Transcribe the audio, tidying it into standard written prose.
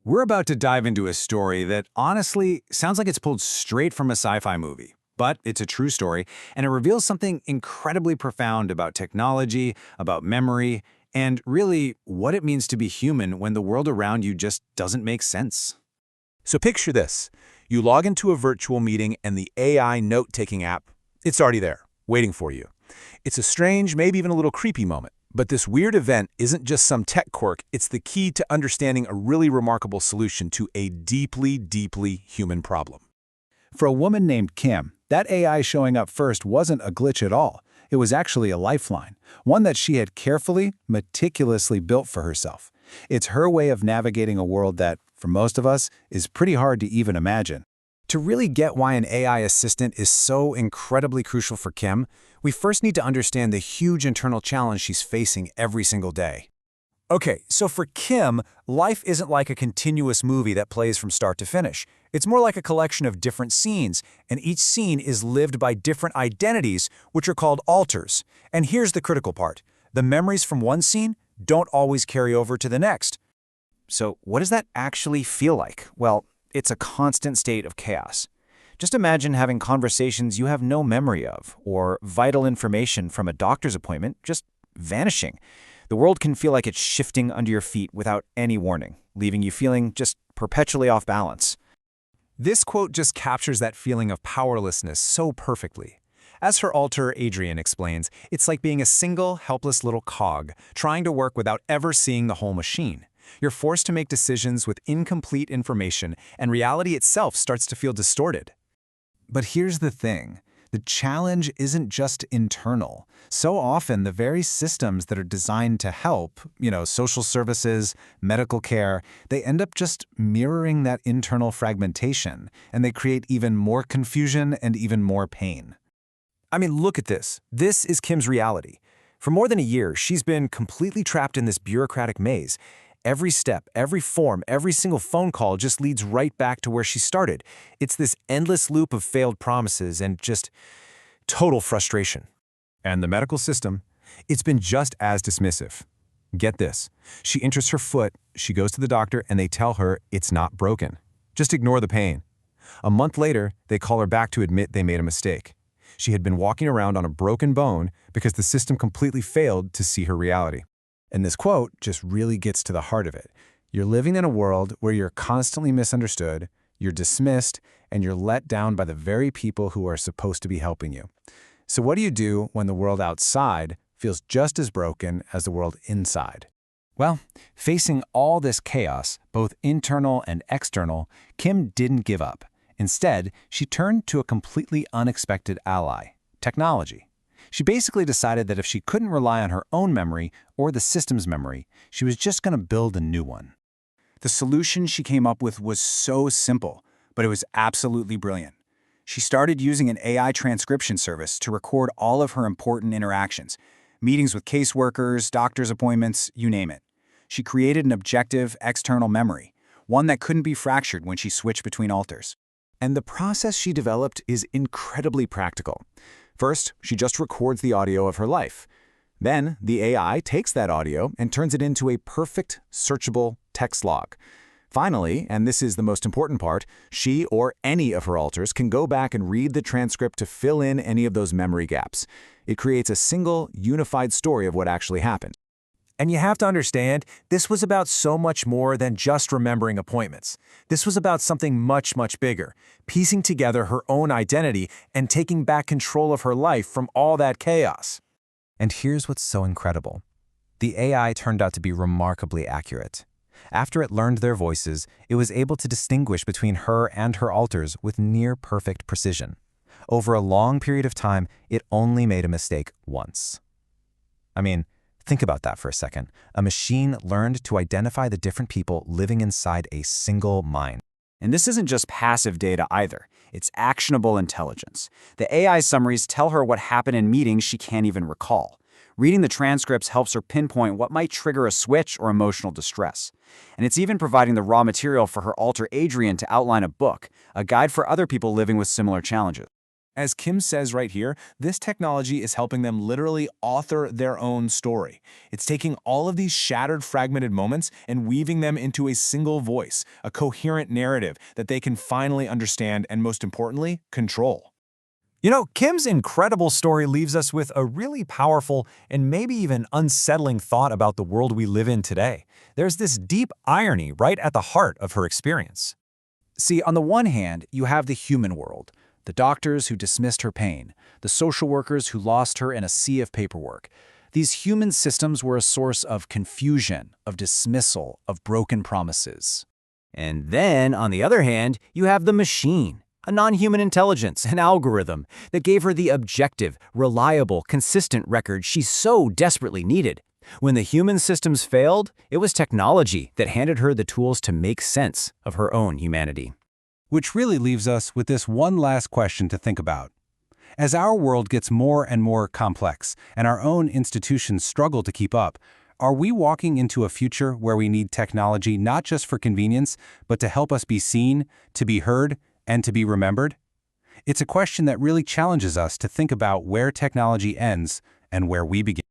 We're about to dive into a story that honestly sounds like it's pulled straight from a sci-fi movie. But it's a true story, and it reveals something incredibly profound about technology, about memory, and really what it means to be human when the world around you just doesn't make sense. So picture this. You log into a virtual meeting and the AI note-taking app, it's already there, waiting for you. It's a strange, maybe even a little creepy moment. But this weird event isn't just some tech quirk, it's the key to understanding a really remarkable solution to a deeply, deeply human problem. For a woman named Kim, that AI showing up first wasn't a glitch at all. It was actually a lifeline, one that she had carefully, meticulously built for herself. It's her way of navigating a world that, for most of us, is pretty hard to even imagine. To really get why an AI assistant is so incredibly crucial for Kim, we first need to understand the huge internal challenge she's facing every single day. Okay, so for Kim, life isn't like a continuous movie that plays from start to finish. It's more like a collection of different scenes, and each scene is lived by different identities, which are called alters. And here's the critical part. The memories from one scene don't always carry over to the next. So what does that actually feel like? Well, it's a constant state of chaos. Just imagine having conversations you have no memory of, or vital information from a doctor's appointment just vanishing. The world can feel like it's shifting under your feet without any warning, leaving you feeling just perpetually off balance. This quote just captures that feeling of powerlessness so perfectly. As her alter, Adrian, explains, it's like being a single, helpless little cog, trying to work without ever seeing the whole machine. You're forced to make decisions with incomplete information, and reality itself starts to feel distorted. But here's the thing. The challenge isn't just internal. So often, the very systems that are designed to help, social services, medical care, they end up just mirroring that internal fragmentation, and they create even more confusion and even more pain. I mean, look at this. This is Kim's reality. For more than a year, she's been completely trapped in this bureaucratic maze. Every step, every form, every single phone call just leads right back to where she started. It's this endless loop of failed promises and just total frustration. And the medical system, it's been just as dismissive. Get this. She injures her foot, she goes to the doctor, and they tell her it's not broken. Just ignore the pain. A month later, they call her back to admit they made a mistake. She had been walking around on a broken bone because the system completely failed to see her reality. And this quote just really gets to the heart of it. You're living in a world where you're constantly misunderstood, you're dismissed, and you're let down by the very people who are supposed to be helping you. So what do you do when the world outside feels just as broken as the world inside? Well, facing all this chaos, both internal and external, Kim didn't give up. Instead, she turned to a completely unexpected ally, technology. She basically decided that if she couldn't rely on her own memory or the system's memory, she was just going to build a new one. The solution she came up with was so simple, but it was absolutely brilliant. She started using an AI transcription service to record all of her important interactions, meetings with caseworkers, doctor's appointments, you name it. She created an objective, external memory, one that couldn't be fractured when she switched between alters. And the process she developed is incredibly practical. First, she just records the audio of her life. Then, the AI takes that audio and turns it into a perfect, searchable text log. Finally, and this is the most important part, she or any of her alters can go back and read the transcript to fill in any of those memory gaps. It creates a single, unified story of what actually happened. And you have to understand, this was about so much more than just remembering appointments. This was about something much, much bigger, piecing together her own identity and taking back control of her life from all that chaos. And here's what's so incredible. The AI turned out to be remarkably accurate. After it learned their voices, it was able to distinguish between her and her alters with near-perfect precision. Over a long period of time, it only made a mistake once. I mean, think about that for a second. A machine learned to identify the different people living inside a single mind. And this isn't just passive data either. It's actionable intelligence. The AI summaries tell her what happened in meetings she can't even recall. Reading the transcripts helps her pinpoint what might trigger a switch or emotional distress. And it's even providing the raw material for her alter Adrian to outline a book, a guide for other people living with similar challenges. As Kim says right here, this technology is helping them literally author their own story. It's taking all of these shattered, fragmented moments and weaving them into a single voice, a coherent narrative that they can finally understand and, most importantly, control. You know, Kim's incredible story leaves us with a really powerful and maybe even unsettling thought about the world we live in today. There's this deep irony right at the heart of her experience. See, on the one hand, you have the human world, the doctors who dismissed her pain, the social workers who lost her in a sea of paperwork. These human systems were a source of confusion, of dismissal, of broken promises. And then, on the other hand, you have the machine, a non-human intelligence, an algorithm that gave her the objective, reliable, consistent record she so desperately needed. When the human systems failed, it was technology that handed her the tools to make sense of her own humanity. Which really leaves us with this one last question to think about. As our world gets more and more complex, and our own institutions struggle to keep up, are we walking into a future where we need technology not just for convenience, but to help us be seen, to be heard, and to be remembered? It's a question that really challenges us to think about where technology ends and where we begin.